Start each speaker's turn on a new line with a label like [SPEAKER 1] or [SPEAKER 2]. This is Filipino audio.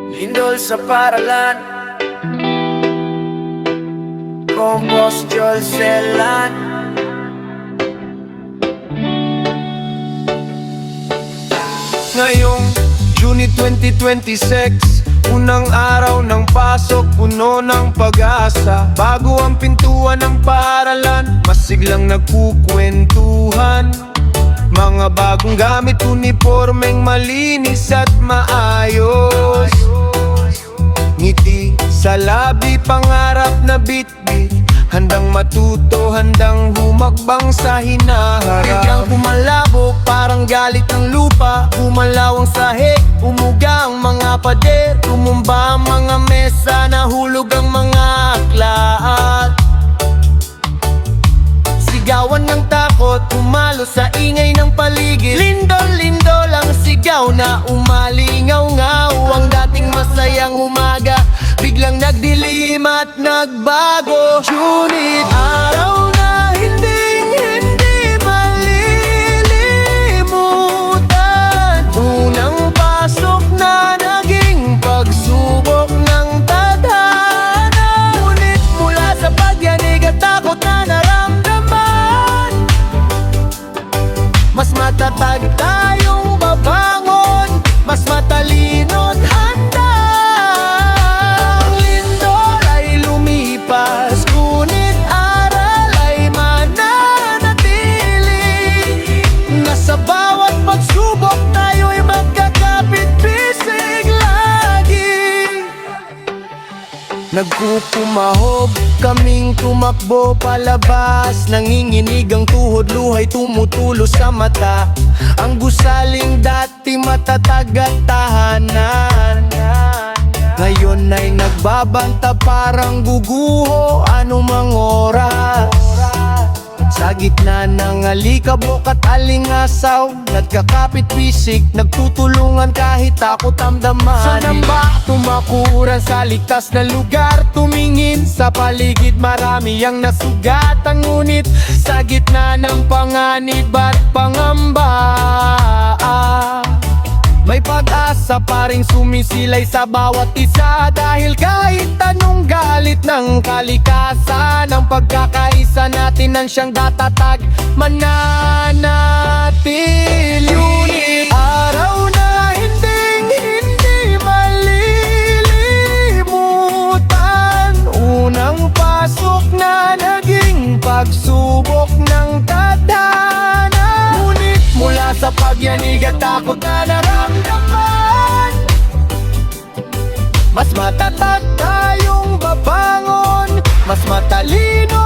[SPEAKER 1] Lindol sa paralan, Compos Jolselan. Ngayong June 2026, unang araw ng pasok, puno ng pag-asa. Bago ang pintuan ng paaralan, masiglang nagkukwentuhan. Mga bagong gamit, unipormeng malinis at maayos. Ngiti sa labi, pangarap na bitbit. Handang matuto, handang humakbang sa hinaharap. Biglang pumalabog, parang galit ng lupa. Umalaw ang sahig, umuga ang mga pader. Tumumba ang mga mesa, nahulog ang mga aklat. Sigawan ng takot, umalo sa ingay ng paligid. Lindol-lindol ang sigaw na umalingaw-ngaw. Ang dating masayang umaga, biglang nagdilim at nagbago. Ngunit araw na hindi malilimutan. Unang pasok na naging pagsubok ng tadhana. Ngunit mula sa pagyanig at takot na naramdaman, mas matatag tayong babangon, mas matalino't handa. Ang lindol ay lumipas, ngunit aral ay mananatili. Nasa bawat pagsubok tayo'y magkakapit-bisig lagi. Nagkukumahog, kaming tumakbo palabas. Nanginginig ang tuhod, luhay tumutulo sa mata. Ang gusaling dati matatag at tahanan, ngayon ay nagbabanta parang guguho anumang oras. Sa gitna ng alikabok at alingasaw, nagkakapit-bisig, nagtutulungan kahit takot ang damdamin. Saan ba tumakuran sa ligtas na lugar? Tumingin sa paligid, marami ang nasugatan. Ngunit sa gitna ng panganib at pangamba, may pag-asa pa ring sumisilay sa bawat isa. Dahil kahit anong galit ng kalikasan, ang pagkakaisa natin ang siyang tatatag, mananatili. Ngunit araw na hindi malilimutan. Unang pasok na naging pagsubok ng tadhana. Ngunit mula sa pagyanig at takot na naramdaman, mas matatag tayong babangon, mas matalino